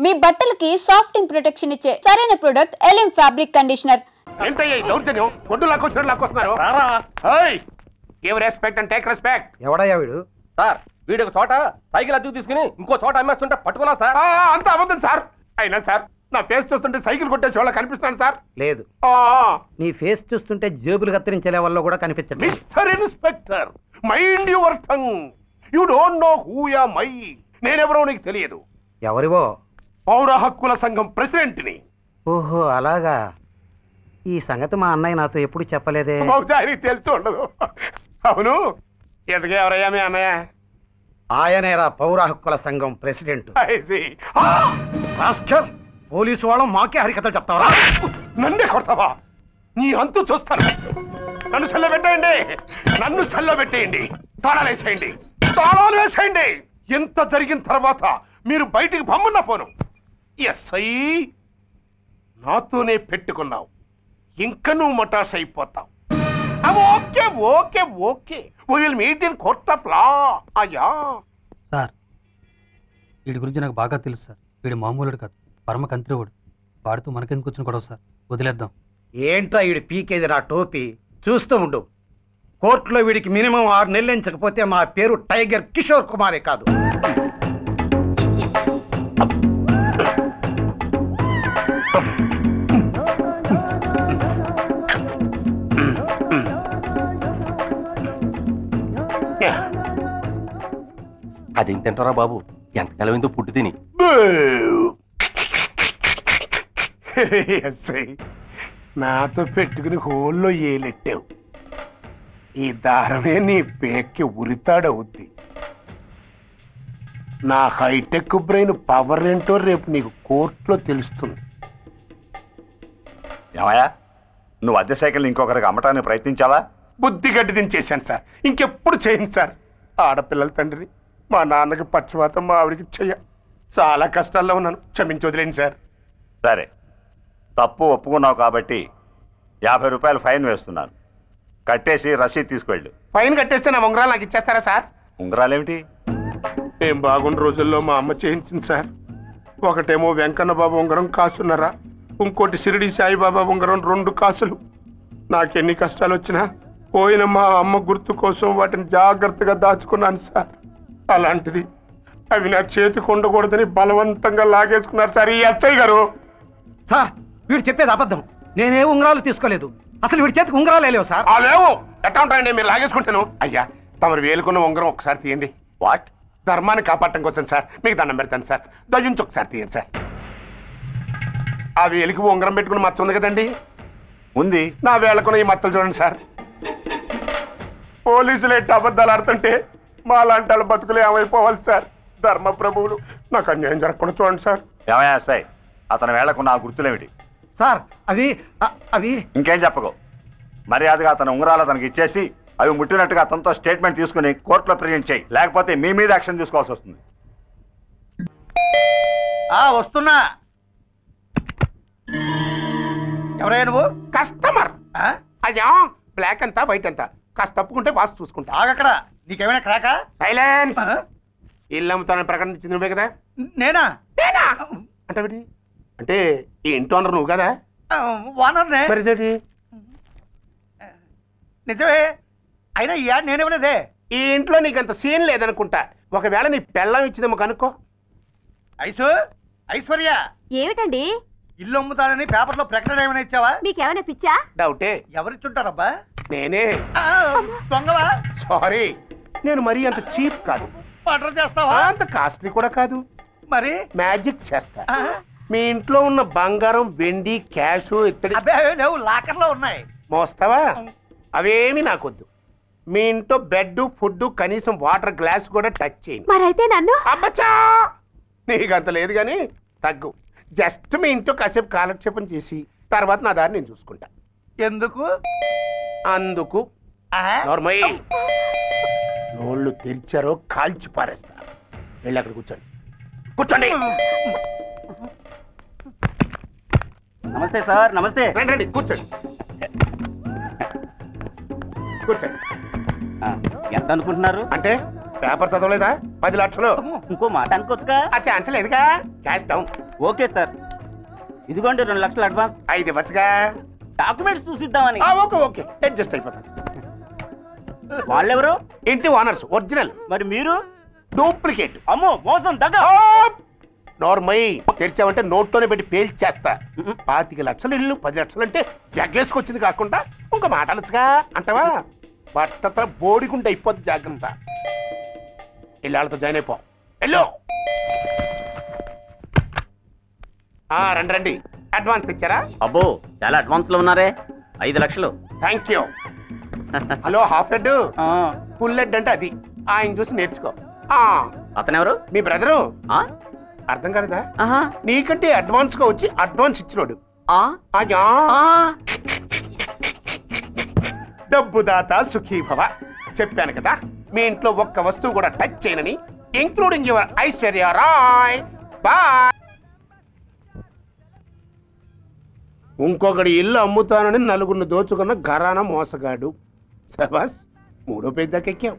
మీ బట్టలకి సాఫ్టింగ్ ప్రొటెక్షన్ ఇచ్చే సరైన ప్రొడక్ట్ ఎలిమ్ ఫ్యాబ్రిక్ కండిషనర్. ఏంటయ్యా దౌర్జన్యం? ఒడ్డు లాక్కొస్తున్నారు. Give respect and take respect. ఎవడయ్యా వీడు? సార్ వీడు ఒక చోట సైకిల్ అద్దెకు తీసుకుని ఇంకో చోట అమ్మేస్తుంటే పట్టుకున్నా సార్. అంత అబద్ధం సార్. అయినా సార్ నా ఫేస్ చూస్తుంటే సైకిల్ కొట్టేసి వాళ్ళ కనిపిస్తాను సార్. లేదు, నీ ఫేస్ చూస్తుంటే జేబులు కత్తిరించే లెవెల్లో కూడా కనిపించదు. Mister inspector, mind your tongue. You don't know who am I. నేనెవరో నీకు తెలియదు. ఎవరివో? పౌర హక్కుల సంఘం ప్రెసిడెంట్ని. ఓహో అలాగా. ఈ సంగతి మా అన్నయ్య నాతో ఎప్పుడు చెప్పలేదే. బహుశా ఆయనకి తెలిసి ఉండదు. అవును, ఎదుగా ఎవరయ్యా మీ అన్నయ్య? ఆయనేరా పౌర హక్కుల సంఘం ప్రెసిడెంట్. పోలీసు వాళ్ళం మాకే హరికథలు చెప్తావరా? నన్నే కొడతావా? నీ అంతు చూస్తాను. నన్ను సెల్ల పెట్టేయండి, నన్ను సెల్ల పెట్టేయండి. తాళాలు వేసేయండి, తాళాలు వేసేయండి. ఎంత జరిగిన తర్వాత మీరు బయటికి బొమ్మన్న పోను. ఎస్ఐ నాతోనే పెట్టుకున్నావు, ఇంకా నువ్వు మటాస్ అయిపోతావు. Okay okay okay, we will meet in court of law. అయ్యా సార్, వీడి గురించి నాకు బాగా తెలుసు సార్. వీడి మామూలుడు కాదు, పరమ కంత్రివుడు. వాడితో మనకెందుకు వచ్చిన గొడవ సార్, వదిలేద్దాం. ఏంట్రా వీడి పీకేది నా టోపీ? చూస్తూ ఉండు. కోర్టులో వీడికి మినిమం 6 నెలలు ఎంచకపోతే మా పేరు టైగర్ కిషోర్ కుమారే కాదు. అదేం తింటారా బాబు, ఎంతకాలం ఏందో పుట్టి తిని. నాతో పెట్టుకుని హోల్లో ఏలెట్టావు. ఈ దారమే నీ పేక్కి ఉరితాడవుద్ది. నా హైటెక్ బ్రెయిన్ పవర్ ఏంటో రేపు నీకు కోర్టులో తెలుస్తుంది. ఏమయ్యా, నువ్వు అద్దె సైకిల్ ఇంకొకరికి అమ్మటానికి ప్రయత్నించావా? బుద్ధి గడ్డి దించేశాను సార్, ఇంకెప్పుడు చేయను సార్. ఆడపిల్లల తండ్రిని, మా నాన్నకి పక్షవాతం, మా ఆవిడికి చెయ్య. చాలా కష్టాల్లో ఉన్నాను, క్షమించి వదిలేండి సార్. సరే, తప్పు ఒప్పుకున్నావు కాబట్టి 50 రూపాయలు ఫైన్ వేస్తున్నాను. కట్టేసి రసీదు తీసుకువెళ్ళు. ఫైన్ కట్టేస్తే నా ఉంగరాలు నాకు ఇచ్చేస్తారా సార్? ఉంగరాలేమిటి? ఏం బాగున్న రోజుల్లో మా అమ్మ చేయించింది సార్. ఒకటేమో వెంకన్న బాబు ఉంగరం కాసున్నరా, ఇంకోటి షిరిడి సాయిబాబా ఉంగరం 2 కాసులు. నాకెన్ని కష్టాలు వచ్చినా పోయిన మా అమ్మ గుర్తు కోసం వాటిని జాగ్రత్తగా దాచుకున్నాను సార్. అలాంటిది అవి నా చేతికి ఉండకూడదని బలవంతంగా లాగేసుకున్నారు సార్ ఈ ఎస్ఐ గారు. సార్, వీడు చెప్పేది అబద్ధం. నేనే ఉంగరాలు తీసుకోలేదు. అసలు వీడి చేతికి ఉంగరాలే లేవు సార్. లేవు, ఎట్లా ఉంటాయండి? మీరు లాగేసుకుంటాను. అయ్యా, తమరు వేలుకున్న ఉంగరం ఒకసారి తీయండి. వాట్? ధర్మాన్ని కాపాడటం కోసం సార్, మీకు దండం పెడతాను సార్. దయ్యుంచి ఒకసారి తీయండి సార్. ఆ వేలికి ఉంగరం పెట్టుకుని మచ్చ ఉంది కదండి? ఉంది. నా వేళకున్న ఈ మచ్చలు చూడండి సార్. పోలీసులు ఎట్టి అబద్ధాలు ఆడుతుంటే మా లాంటి వాళ్ళ బతుకులు ఏమైపోవాలి సార్? ధర్మ ప్రభువులు, నాకు అన్యాయం జరగకుండా చూడండి సార్. ఏమయ్యా సార్, అతని వేళకున్న ఆ గుర్తులేమిటి? సార్, అవి ఇంకేం చెప్పకు. మర్యాదగా అతని ఉంగరాలు అతనికి ఇచ్చేసి అవి ముట్టినట్టుగా అతనితో స్టేట్మెంట్ తీసుకుని కోర్టులో ప్రజెంట్ చేయి. లేకపోతే మీ మీద యాక్షన్ తీసుకోవాల్సి వస్తుంది. వస్తున్నా. ఎవరయ్యా నువ్వు? కస్టమర్. అయ్యా, బ్లాక్ అంతా వైట్ అంతా కాస్త తప్పుకుంటే వాసు చూసుకుంటా. ఆగక్కడ, నీకేమైనా క్రాకా? సైలెన్స్. ఇల్లు అమ్ముతానని ప్రకటించింది నువ్వే కదా? నేనా? అంటే అంటే ఈ ఇంటి ఓనర్ నువ్వు కదా? ఓనర్నే. మరి నిజమే, అయినా ఈ యాడ్ నేనేమలేదే. ఈ ఇంట్లో నీకు అంత సీన్ లేదనుకుంటా. ఒకవేళ నీ పెళ్ళం ఇచ్చిందేమో కనుక్కో. ఐశ్వర్య, ఏమిటండి? ఇల్లు అమ్ముతానని పేపర్లో ప్రకటన ఏమైనా ఇచ్చావా? మీకేమైనా పిచ్చా? డౌటే. ఎవరిచ్చుంటారబ్బా? నేనే. దొంగవా? సారీ, నేను మరీ అంత చీప్ కాదు. మర్డర్ చేస్తావా? అంత కాస్ట్లీ కూడా కాదు. మరి మ్యాజిక్ చేస్తా. మీ ఇంట్లో ఉన్న బంగారం, వెండి, క్యాష్ ఇత్తడి లేవు, లాకర్లో ఉన్నాయి. మోస్తావా? అవేమి నాకొద్దు. మీ ఇంట్లో బెడ్, ఫుడ్, కనీసం వాటర్ గ్లాస్ కూడా టచ్ చేయను. మరైతే నన్ను అబ్బచ్చా, నీకంత లేదు కానీ తగ్గు. జస్ట్ మీ ఇంట్లో కాసేపు కాలక్షేపం చేసి తర్వాత నా దారి నేను చూసుకుంటా. ఎందుకు? అందుకు. నోర్మయ్య, నోళ్ళు తెరిచారో కాల్చి పారేస్తా. వెళ్ళి అక్కడ కూర్చోండి. కూర్చోండి. నమస్తే సార్. నమస్తే. రండి రండి, కూర్చోండి. కూర్చోండి. ఎంత అనుకుంటున్నారు? అంటే పేపర్ చదవలేదా? 10 లక్షలు. ఇంకో మాట అనుకోవచ్చుగా. ఆ ఛాన్స్ లేదుగా. Cash down. ఓకే సార్, ఇదిగోండి 2 లక్షలు అడ్వాన్స్. 5 ఇవ్వచ్చుగా. డాక్యుమెంట్స్ చూసిద్దామని. ఓకే ఓకే, అడ్జస్ట్ అయిపోతాను. వాళ్ళెవరు? ఇంటి ఓనర్స్, ఒరిజినల్. మరి మీరు? డూప్లికేట్. అమ్మో మోసం, దగ్గ. నార్మల్ తెరిచావంటే నోట్తోనే పెట్టి పేల్చేస్తా. 25 లక్షలు ఇల్లు 10 లక్షలు అంటే ఎగ్గేసుకొచ్చింది కాకుండా ఇంకో మాట అనొచ్చుగా అంటావా? బట్టతో బోడిగుంటే అయిపోద్ది, జాగ్రత్త. ఇళ్ళతో జాయిన్ అయిపో. వెళ్ళు. రండి రండి. అడ్వాన్స్ ఇచ్చారా? అబ్బో చాలా అడ్వాన్స్ లో ఉన్నారే. 5 లక్షలు. Thank you. Hello, half head full head అంటే అది. ఆయన చూసి నేర్చుకో. అతనెవరు? మీ బ్రదరు. అర్థం కాలేదా? నీకంటే అడ్వాన్స్ గా వచ్చి అడ్వాన్స్ ఇచ్చినోడు. డబ్బు దాత సుఖీభవ. చెప్పాను కదా, మీ ఇంట్లో ఒక్క వస్తువు కూడా టచ్ చేయనని, including your Aishwarya Rai. Bye. ఇంకొకటి ఇల్లు అమ్ముతానని 4 దోచుకున్న ఘరానా మోసగాడు. శబాస్, 3వ పేజీ దాకా ఎక్కాం.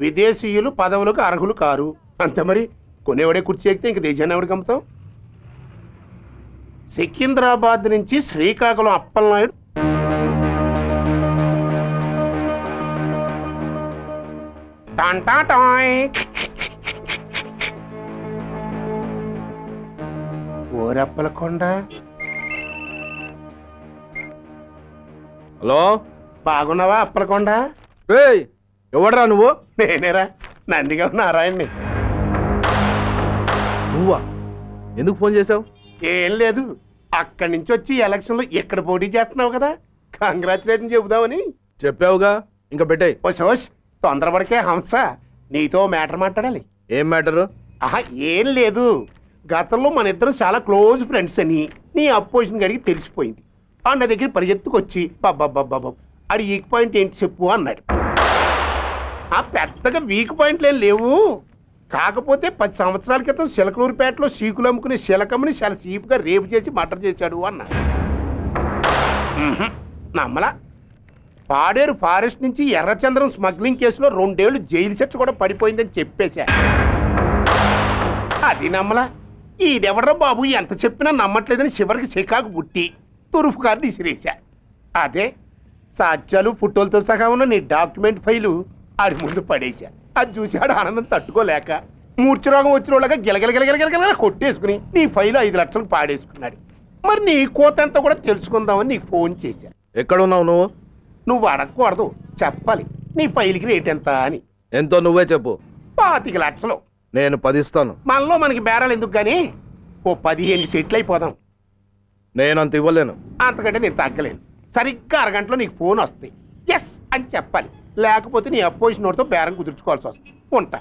విదేశీయులు పదవులకు అర్హులు కారు. అంతే మరి, కొనేవాడే కుర్చీ ఎక్కితే ఇంక దేశాన్ని ఎవరికి అమ్ముతాం? సికింద్రాబాద్ నుంచి శ్రీకాకుళం అప్పలనాయుడు ఓరప్పలకొండ. హలో, బాగున్నావా అప్పలకొండ? ఎవడరా నువ్వు? నేనేరా, నందిగా నారాయణ్ని. నువ్వా? ఎందుకు ఫోన్ చేసావు? ఏం లేదు, అక్కడి నుంచి వచ్చి ఎలక్షన్లో ఇక్కడ పోటీ చేస్తున్నావు కదా, కంగ్రాచులేషన్ చెబుదామని. చెప్పావుగా, ఇంకా పెట్టాయి. ఓసోష్, తొందరపడికే హంస, నీతో మ్యాటర్ మాట్లాడాలి. ఏం మ్యాటరు? ఏం లేదు, గతంలో మన ఇద్దరు చాలా క్లోజ్ ఫ్రెండ్స్ అని నీ అపోజిషన్ గడికి తెలిసిపోయింది. నా దగ్గర పరిగెత్తుకొచ్చి బాబా అడి వీక్ పాయింట్ ఏంటి చెప్పు అన్నాడు. పెద్దగా వీక్ పాయింట్లు ఏం లేవు, కాకపోతే 10 సంవత్సరాల క్రితం సిలకలూరుపేటలో సీకులు అమ్ముకునే శిలకమ్మని చాలా సీపుగా రేపు చేసి మర్డర్ చేశాడు అన్నాడు. నమ్మలా. పాడేరు ఫారెస్ట్ నుంచి ఎర్రచంద్రం స్మగ్లింగ్ కేసులో 2 ఏళ్లు జైలు శిక్ష కూడా పడిపోయిందని చెప్పేశా. అది నమ్మలా. ఈడెవడ్రా బాబు ఎంత చెప్పినా నమ్మట్లేదని చివరికి చికాకు పుట్టి తురుపు కార్డు ఇసిరేశా. అదే సాక్ష్యాలు ఫోటోలతో సహా ఉన్న నీ డాక్యుమెంట్ ఫైలు ఆడి ముందు పడేశా. అది చూశాడు ఆనందం తట్టుకోలేక మూర్ఛరోగం వచ్చిన వాళ్ళగా గిలగిలగిలగిలగిలగిల కొట్టేసుకుని నీ ఫైలు 5 లక్షలకు పాడేసుకున్నాడు. మరి నీ కోతంతా కూడా తెలుసుకుందామని నీకు ఫోన్ చేశా. ఎక్కడున్నావు నువ్వు? నువ్వు అడగకూడదు, చెప్పాలి. నీ ఫైల్కి రేట్ ఎంత అని. ఎంతో నువ్వే చెప్పు. 25 లక్షలు. నేను 10 ఇస్తాను. మనలో మనకి బేరాలు ఎందుకు కానీ ఓ 15 సెట్లు అయిపోదాం. నేను అంత ఇవ్వలేను. అంతకంటే నేను తగ్గలేను. సరిగ్గా అరగంటలో నీకు ఫోన్ వస్తాయి. ఎస్ అని చెప్పాలి, లేకపోతే నీ అపోజిషన్ నోటితో బేరం కుదుర్చుకోవాల్సి వస్తుంది. ఉంటా.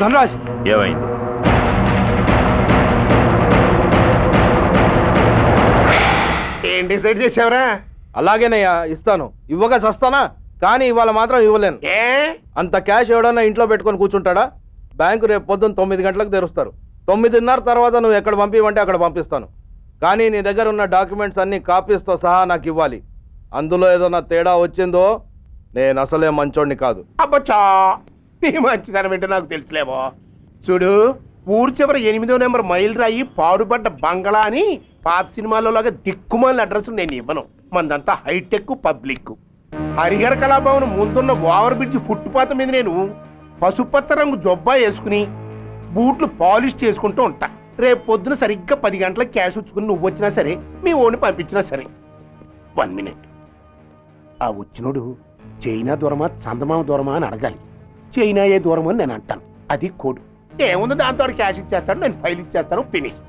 ధనరాజ్, ఏమైంది? ఏం డిసైడ్ చేసావురా? అలాగేనయ్యా, ఇస్తాను. ఇవ్వగా చస్తానా, కానీ ఇవాళ మాత్రం ఇవ్వలేను. ఏ అంత క్యాష్ ఎవడన్నా ఇంట్లో పెట్టుకొని కూర్చుంటాడా? బ్యాంకు రేపు పొద్దున్న 9 గంటలకు తెరుస్తారు. 9:30 తర్వాత నువ్వు ఎక్కడ పంపివంటే అక్కడ పంపిస్తాను. కానీ నీ దగ్గర ఉన్న డాక్యుమెంట్స్ అన్ని కాపీస్తో సహా నాకు ఇవ్వాలి. అందులో ఏదైనా తేడా వచ్చిందో నేను అసలే మంచోడిని కాదు. అబ్బచ్చా, నీ మంచిదనం ఏంటో నాకు తెలుసులేమో. చూడు, ఊరు చివరి 8వ నెంబర్ మైల్ రాయి పాడుపడ్డ బంగళా అని పాత సినిమాలో లాగా దిక్కుమాలిన అడ్రస్ నేను ఇవ్వను. మందంతా హైటెక్ పబ్లిక్. హరిహర కళాభవన్ ముందున్న ఓవర్ బ్రిడ్జ్ ఫుట్పాత్ మీద నేను పసుపచ్చ రంగు జొబ్బా వేసుకుని బూట్లు పాలిష్ చేసుకుంటూ ఉంటా. రేపు పొద్దున సరిగ్గా 10 గంటలకు క్యాష్ వచ్చుకుని నువ్వు వచ్చినా సరే, మీ ఓన్ని పంపించినా సరే. 1 మినిట్. ఆ వచ్చినోడు చైనా దూరమా చందమామ దూరమా అని అడగాలి. చైనా ఏ దూరం అని నేను అంటాను. అది కోడ్. ఏముంది, దాంతో క్యాష్ ఇచ్చేస్తాను, నేను ఫైల్ ఇచ్చేస్తాను, ఫినిష్.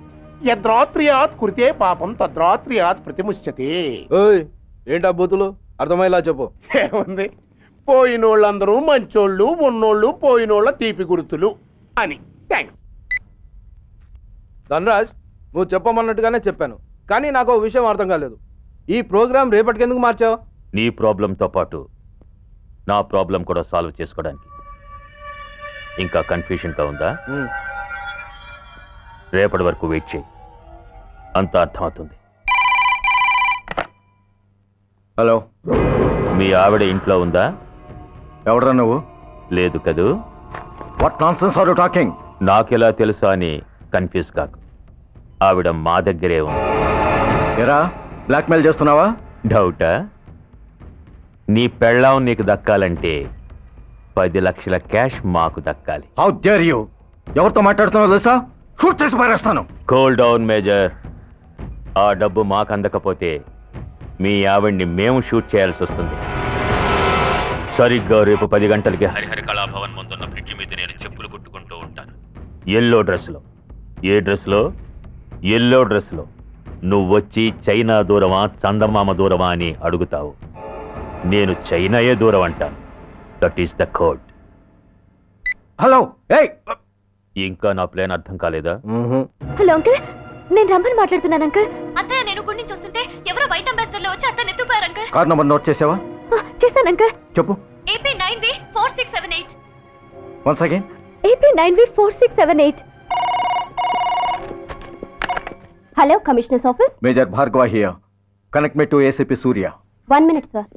యద్రాత్రియాత్ కురితే పాపం తద్రాత్రియాత్ ప్రతిముష్యతే. ఏంటా బూతులు? అర్థమయ్యేలా చెప్పు. ఏముంది, పోయినోళ్ళందరూ మంచోళ్ళు, ఉన్నోళ్ళు పోయినోళ్ళ తీపి గుర్తులు అని. థ్యాంక్స్. ధనరాజ్, నువ్వు చెప్పమన్నట్టుగానే చెప్పాను, కానీ నాకు ఒక విషయం అర్థం కాలేదు. ఈ ప్రోగ్రాం రేపటికి ఎందుకు మార్చావు? నీ ప్రాబ్లంతో పాటు నా ప్రాబ్లం కూడా సాల్వ్ చేసుకోవడానికి. ఇంకా కన్ఫ్యూషన్గా ఉందా? రేపటి వరకు వెయిట్ చేయి, అంతా అర్థమవుతుంది. హలో, మీ ఆవిడ ఇంట్లో ఉందా? ఎవడరా నువ్వు? లేదు కదూ? What nonsense are you talking? నాకెలా తెలుసా అని కన్ఫ్యూజ్ కాకు. ఆవిడ మా దగ్గరే ఉంది. ఎరా బ్లాక్మెయిల్ చేస్తున్నావా? డౌటా? నీ పెళ్ళాం నీకు దక్కాలంటే 10 లక్షల క్యాష్ మాకు దక్కాలి. How dare you? ఎవరితో మాట్లాడుతున్నావు తెలుసా? షూట్ చేసి పారేస్తాను. Cool down major. ఆ డబ్బు మాకు అందకపోతే మీ ఆవిడ్ని మేము షూట్ చేయాల్సి వస్తుంది. సరిగ్గా రేపు 10 గంటలకి హరిహర కళాభవన్ ముందున్న బ్రిడ్జి మీద నేను చెప్పులు కుట్టుకుంటూ ఉంటాను. ఎల్లో డ్రెస్లో. ఏ డ్రెస్లో? ఎల్లో డ్రెస్లో. నువ్వు వచ్చి చైనా దూరమా చందమామ దూరమా అని అడుగుతావు. నేను చైనాయే దూరం అంటాను. That is the code. Hello, ఇంకా నా ప్లాన్ అర్థం కాలేదా? హలో అంకుల్, నేను రమ్మని మాట్లాడుతున్నాను అంకుల్. అత్తయ్య నేను గుడి నుంచి వస్తుంటే ఎవరో వైట్ అంబాసిడర్ లో వచ్చి అత్తయ్య ఎత్తుపోయారు అంకుల్. కార్ నంబర్ నోట్ చేసావా? చేశాను అంకుల్. చెప్పు. AP9V4678. Once again. AP9V4678. Hello, commissioners office. Major Bhargava here. Connect me to ACP Surya. 1 minute sir.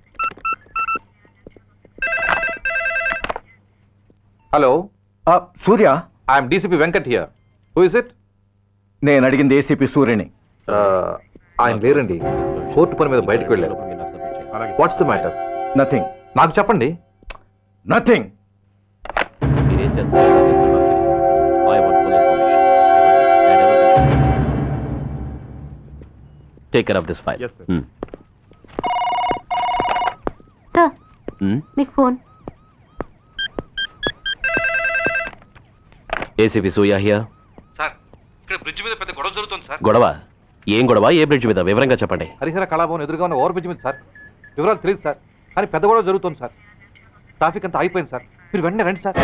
Hello, Surya. I'm DCP Venkat here. Who is it? నేను అడిగింది ACP సూర్యని. ఆయన లేరండి, కోర్టు పని మీద బయటకు వెళ్ళారు. What's the matter? నథింగ్. నాకు చెప్పండి. నథింగ్. మీరేం చేస్తారు? Take care of this file. Sir, మీకు phone. ACP Surya here. Sir, ఇక్కడ బ్రిడ్జ్ మీద పెద్ద గొడవ జరుగుతుంది సార్. గొడవ? ఏం గొడవ? ఏ బ్రిడ్జ్ మీద? వివరంగా చెప్పండి. హరిహర కళాభవన్ ఎదురుగా ఉన్న ఓవర్ బ్రిడ్జ్ మీద సార్. వివరాలు తెలియదు సార్, కానీ పెద్ద గొడవ జరుగుతుంది సార్. ట్రాఫిక్ అంతా అయిపోయింది సార్. మీరు వెంటనే రండి సార్.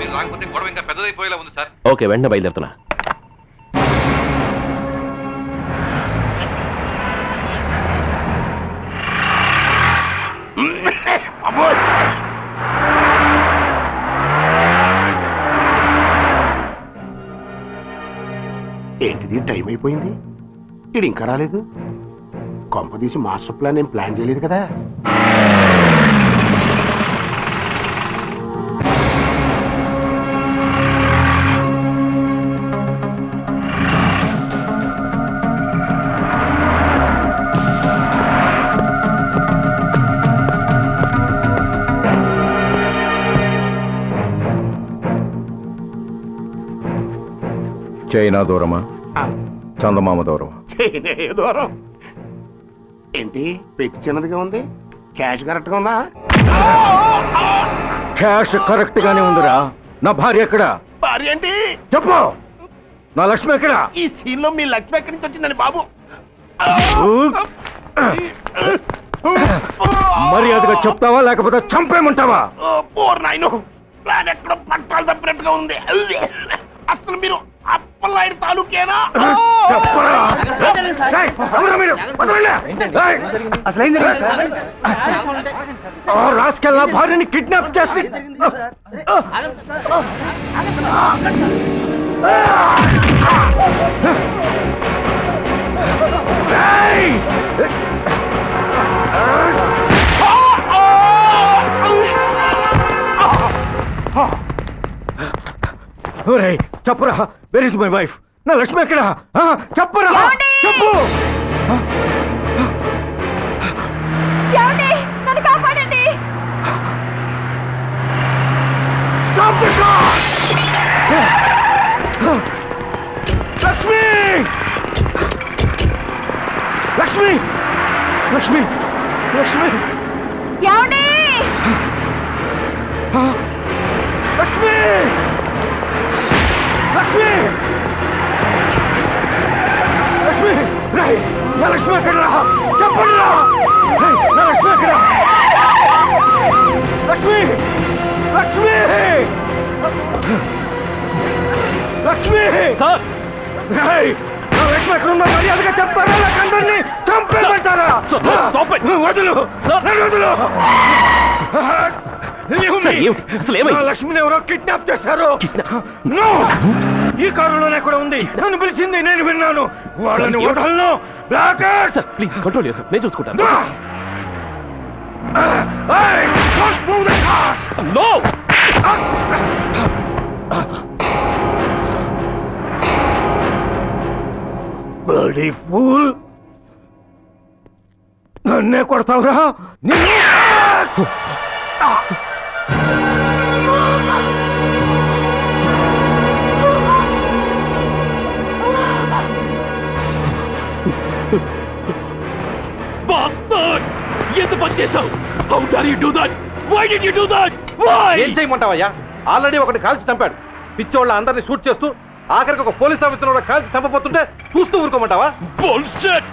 మీరు రాకపోతే గొడవ ఇంకా పెద్దదైపోయేలా ఉంది సార్. ఓకే, వెంటనే బయలుదేరుతున్నా. ఏంటిది, టైం అయిపోయింది, ఇది ఇంకా రాలేదు. కొంపదీసి మాస్టర్ ప్లాన్ ఏం ప్లాన్ చేయలేదు కదా? చైనా దూరమా చందమామ దూరమా? చైనా దూరం ఏంటి? పెట్టి చిన్నదిగా ఉంది, క్యాష్ కరెక్ట్గా ఉందా? క్యాష్ కరెక్ట్ గానే ఉందిరా. నా భార్య ఎక్కడ? భార్య ఏంటి? చెప్పు. నా లక్ష్మి ఎక్కడ? ఈ సీన్ లో మీ లక్ష్మి ఎక్కడి నుంచి వచ్చిందని బాబు? మర్యాదగా చెప్తావా లేకపోతే చంపేమంటావా? నాయను, ప్లాన్ ఎక్కడ పట్టాలు తప్పినట్టుగా ఉంది. అసలు మీరు అప్పలాయుడు తాలూకేనా? రాసుకెళ్ళ భార్యని కిడ్నాప్ చేసి చెప్పరా, వెర్ ఇస్ మై వైఫ్? నా లక్ష్మి ఎక్కడ? చెప్పరా, చెప్పు. నన్ను కాపాడండి. లక్ష్మి, లక్ష్మి, లక్ష్మి, లక్ష్మి, ఏమండి? లక్ష్మి, లక్ష్మి, లక్ష్మి, రై నా లక్ష్మి ఎక్కడ? చెప్పండి రా. నా లక్ష్మి ఎక్కడ? లక్ష్మి, లక్ష్మి, లక్ష్మి సార్. రై నా లక్ష్మి ఎక్కడ ఉందో మర్యాదగా చెప్తారా లేక అందరినీ చంపేమంటారా? వదులు, వదులు. లక్ష్మిని ఎవరో కిడ్నాప్ చేశారు. ఈ కారులోనే కూడా ఉంది. నన్ను పిలిచింది, నేను విన్నాను. వాళ్ళని వదలను. ప్లీజ్ కంట్రోల్ చేస్తాను, నేను చూసుకుంటాను. నో బ్లడీ ఫూల్, నన్నే కొడతావురా? ఎంత పని చేశావు? How dare you do that? Why did you do that? Why? ఏం చేయమంటావయ్యా? ఆల్రెడీ ఒకటి కాల్చి చంపాడు. పిచ్చోళ్ళ అందరినీ షూట్ చేస్తూ ఆఖరికి ఒక పోలీస్ ఆఫీసర్ కూడా కాల్చి చంపబోతుంటే చూస్తూ ఊరుకోమంటావా? బుల్షిట్!